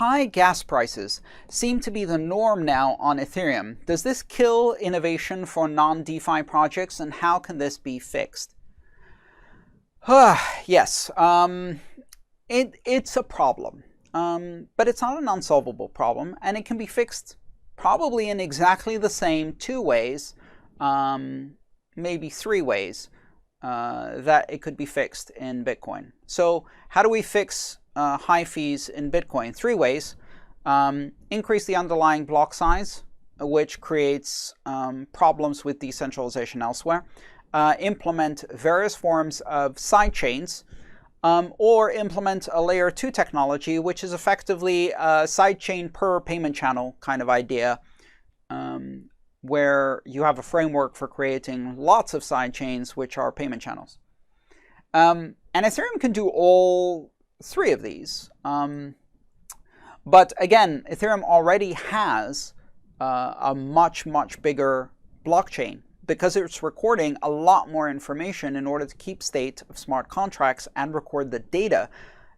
high gas prices seem to be the norm now on Ethereum. Does this kill innovation for non-DeFi projects, and how can this be fixed? Yes, it's a problem, but it's not an unsolvable problem, and it can be fixed probably in exactly the same two ways, maybe three ways that it could be fixed in Bitcoin. So how do we fix high fees in Bitcoin? Three ways. Increase the underlying block size, which creates problems with decentralization elsewhere. Implement various forms of sidechains, or implement a layer 2 technology, which is effectively a sidechain per payment channel kind of idea, where you have a framework for creating lots of sidechains which are payment channels. And Ethereum can do all three of these. But again, Ethereum already has a much, much bigger blockchain, because it's recording a lot more information in order to keep state of smart contracts and record the data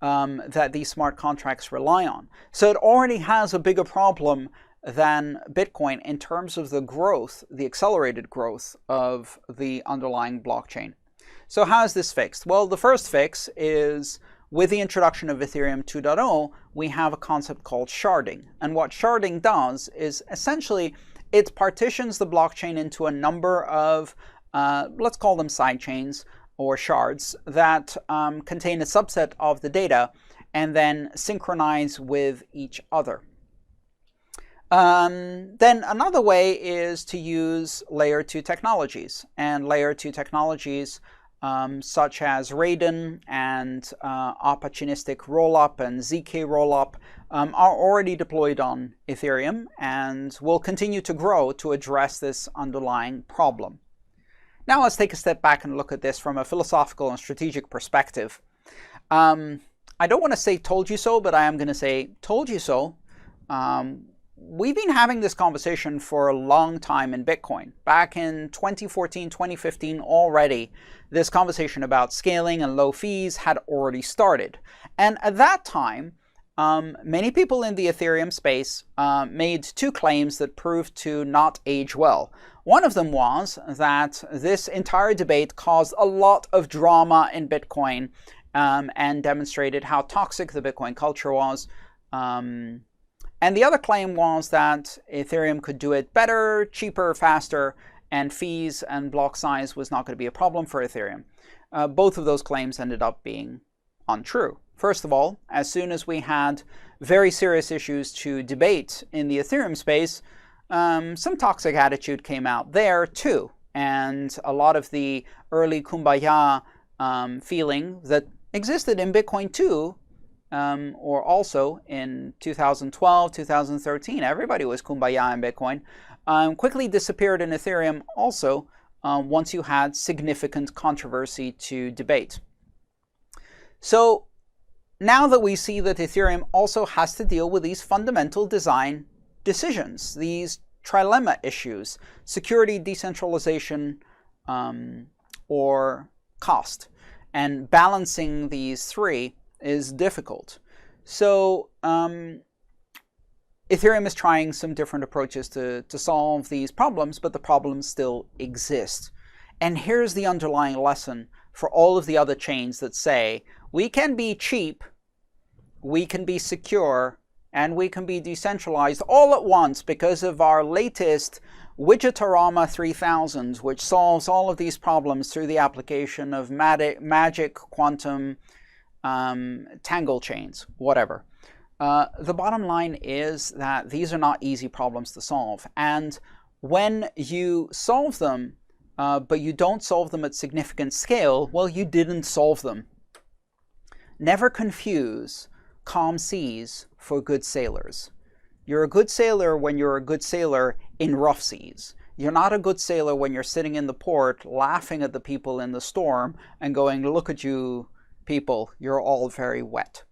that these smart contracts rely on. So it already has a bigger problem than Bitcoin in terms of the growth, the accelerated growth of the underlying blockchain. So how is this fixed? Well, the first fix is with the introduction of Ethereum 2.0, we have a concept called sharding. And what sharding does is essentially it partitions the blockchain into a number of, let's call them sidechains or shards, that contain a subset of the data and then synchronize with each other. Then another way is to use layer 2 technologies. And layer 2 technologies such as Raiden and opportunistic rollup and ZK rollup are already deployed on Ethereum and will continue to grow to address this underlying problem. Now let's take a step back and look at this from a philosophical and strategic perspective. I don't want to say told you so, but I am going to say told you so. We've been having this conversation for a long time in Bitcoin. Back in 2014, 2015 already, this conversation about scaling and low fees had already started. And at that time, many people in the Ethereum space made two claims that proved to not age well. One of them was that this entire debate caused a lot of drama in Bitcoin and demonstrated how toxic the Bitcoin culture was. And the other claim was that Ethereum could do it better, cheaper, faster, and fees and block size was not going to be a problem for Ethereum. Both of those claims ended up being untrue. First of all, as soon as we had very serious issues to debate in the Ethereum space, some toxic attitude came out there too. And a lot of the early kumbaya feeling that existed in Bitcoin too, or also in 2012, 2013, everybody was kumbaya in Bitcoin, quickly disappeared in Ethereum also once you had significant controversy to debate. So now that we see that Ethereum also has to deal with these fundamental design decisions, these trilemma issues, security, decentralization, or cost, and balancing these three is difficult. So Ethereum is trying some different approaches to solve these problems, but the problems still exist. And here's the underlying lesson for all of the other chains that say, we can be cheap, we can be secure, and we can be decentralized all at once because of our latest Widgetorama 3000, which solves all of these problems through the application of magic quantum tangle chains, whatever. The bottom line is that these are not easy problems to solve. And when you solve them, but you don't solve them at significant scale, well, you didn't solve them. Never confuse calm seas for good sailors. You're a good sailor when you're a good sailor in rough seas. You're not a good sailor when you're sitting in the port laughing at the people in the storm and going, look at you people, you're all very wet.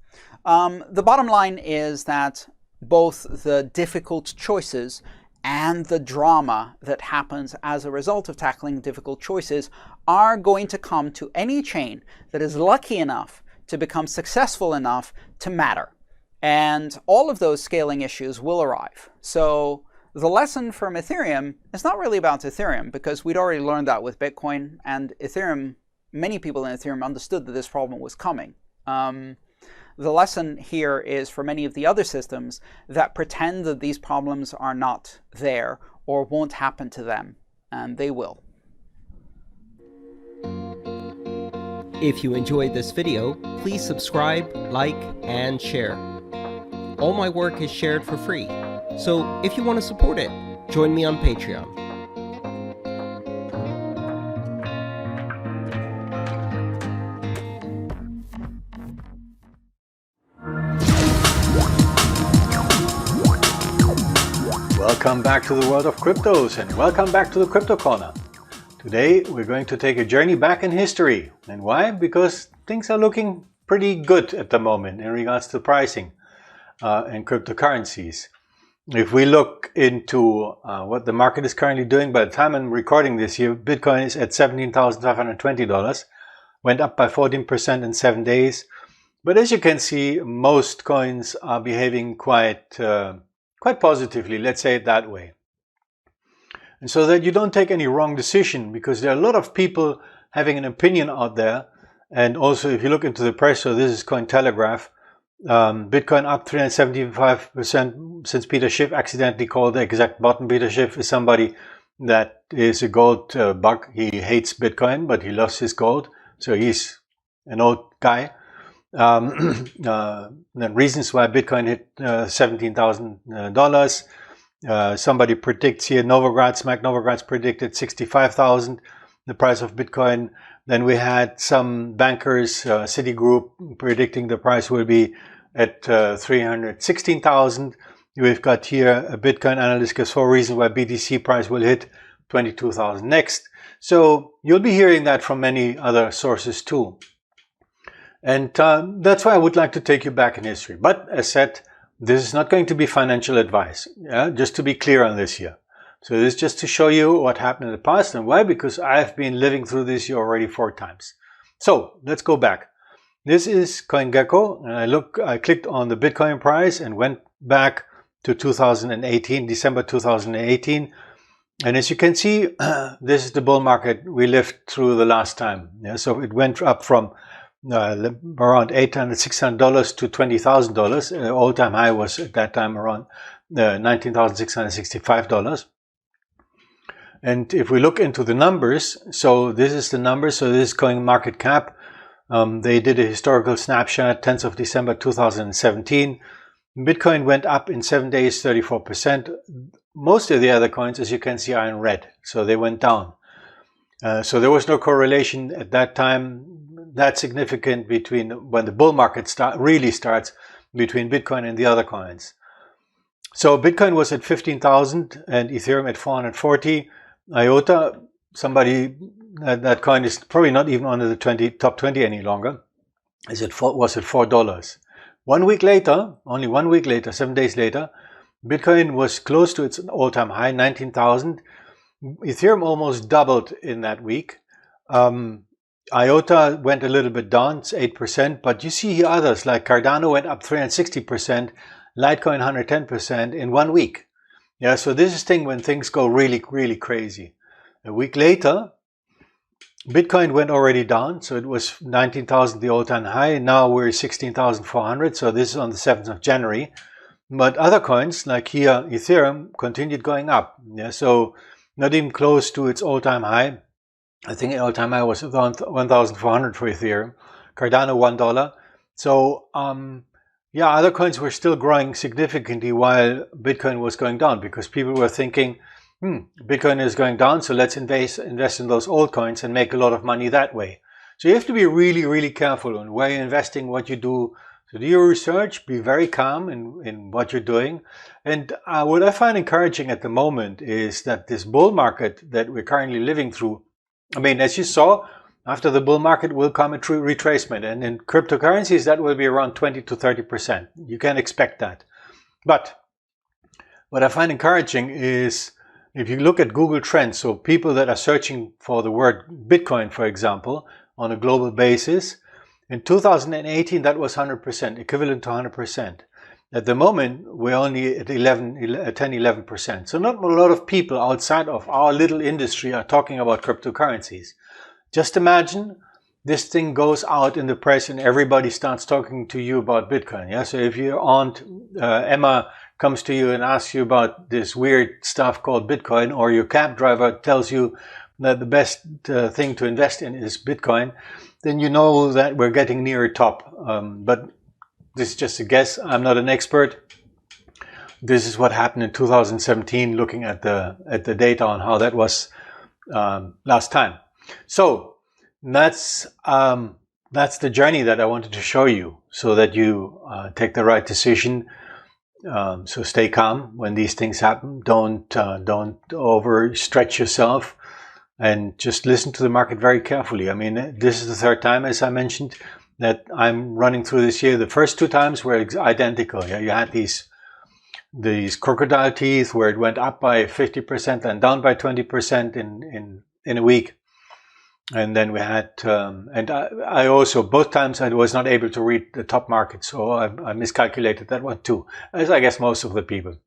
The bottom line is that both the difficult choices and the drama that happens as a result of tackling difficult choices are going to come to any chain that is lucky enough to become successful enough to matter. And all of those scaling issues will arrive. So the lesson from Ethereum is not really about Ethereum, because we'd already learned that with Bitcoin, and Ethereum, many people in Ethereum understood that this problem was coming. The lesson here is for many of the other systems that pretend that these problems are not there or won't happen to them, and they will. If you enjoyed this video, please subscribe, like, and share. All my work is shared for free, so if you want to support it, join me on Patreon. Welcome back to the world of cryptos, and welcome back to the Crypto Corner. Today we're going to take a journey back in history. And why? Because things are looking pretty good at the moment in regards to pricing and cryptocurrencies. If we look into what the market is currently doing, by the time I'm recording this here, Bitcoin is at $17,520, went up by 14% in 7 days. But as you can see, most coins are behaving quite positively, let's say it that way. And so that you don't take any wrong decision, because there are a lot of people having an opinion out there. And also, if you look into the press, so this is Cointelegraph, Bitcoin up 375% since Peter Schiff accidentally called the exact bottom. Peter Schiff is somebody that is a gold bug. He hates Bitcoin, but he loves his gold. So he's an old guy. The reasons why Bitcoin hit $17,000. Somebody predicts here, Smack Novogratz predicted 65,000, the price of Bitcoin. Then we had some bankers, Citigroup, predicting the price will be at 316,000. We've got here a Bitcoin analyst gives 4 reasons why BTC price will hit 22,000 next. So you'll be hearing that from many other sources too. And that's why I would like to take you back in history. But as said, this is not going to be financial advice, just to be clear on this here. So this is just to show you what happened in the past. And why? Because I've been living through this here already 4 times. So let's go back. This is CoinGecko, and I clicked on the Bitcoin price and went back to 2018, December 2018. And as you can see, this is the bull market we lived through the last time. So it went up from around $800, $600 to $20,000. All-time high was at that time around $19,665. And if we look into the numbers, so this is the numbers. So this is CoinMarketCap. They did a historical snapshot, 10th of December 2017. Bitcoin went up in 7 days, 34%. Most of the other coins, as you can see, are in red. So they went down. So there was no correlation at that time that significant between when the bull market really starts between Bitcoin and the other coins. So Bitcoin was at 15,000 and Ethereum at 440. IOTA, that coin is probably not even under the top 20 any longer, was at $4. 1 week later, only 1 week later, 7 days later, Bitcoin was close to its all-time high, 19,000. Ethereum almost doubled in that week. IOTA went a little bit down, it's 8%, but you see here others like Cardano went up 360%, Litecoin 110% in 1 week. Yeah, so this is thing when things go really, really crazy. A week later, Bitcoin went already down, so it was 19,000, the all-time high. Now we're 16,400, so this is on the 7th of January. But other coins, like here, Ethereum, continued going up. Yeah, so not even close to its all-time high. I think the all-time high was around 1,400 for Ethereum. Cardano, $1. So, yeah, other coins were still growing significantly while Bitcoin was going down, because people were thinking, Bitcoin is going down, so let's invest in those old coins and make a lot of money that way. So you have to be really, really careful on where you're investing, what you do. So do your research, be very calm in what you're doing. And what I find encouraging at the moment is that this bull market that we're currently living through, I mean, as you saw, after the bull market will come a true retracement. And in cryptocurrencies, that will be around 20 to 30%. You can expect that. But what I find encouraging is if you look at Google Trends, so people that are searching for the word Bitcoin, for example, on a global basis, in 2018, that was 100%, equivalent to 100%. At the moment, we're only at 10-11%. So not a lot of people outside of our little industry are talking about cryptocurrencies. Just imagine this thing goes out in the press and everybody starts talking to you about Bitcoin. Yeah. So if your aunt Emma comes to you and asks you about this weird stuff called Bitcoin, or your cab driver tells you that the best thing to invest in is Bitcoin, then you know that we're getting near top. But this is just a guess. I'm not an expert. This is what happened in 2017, looking at the data on how that was last time. So that's the journey that I wanted to show you, so that you take the right decision. So stay calm when these things happen. Don't overstretch yourself, and just listen to the market very carefully. I mean, this is the third time, as I mentioned, that I'm running through this year. The first two times were identical. Yeah, you had these crocodile teeth where it went up by 50% and down by 20% in a week. And then we had, and I also, both times I was not able to read the top market, so I miscalculated that one too, as I guess most of the people.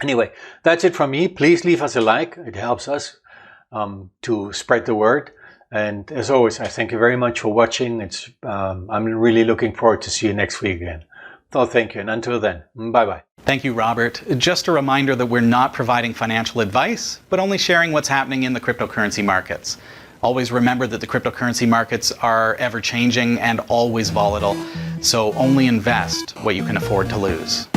Anyway, that's it from me. Please leave us a like. It helps us to spread the word. And as always, I thank you very much for watching. I'm really looking forward to see you next week again. So thank you, and until then, bye-bye. Thank you, Robert. Just a reminder that we're not providing financial advice, but only sharing what's happening in the cryptocurrency markets. Always remember that the cryptocurrency markets are ever-changing and always volatile, so only invest what you can afford to lose.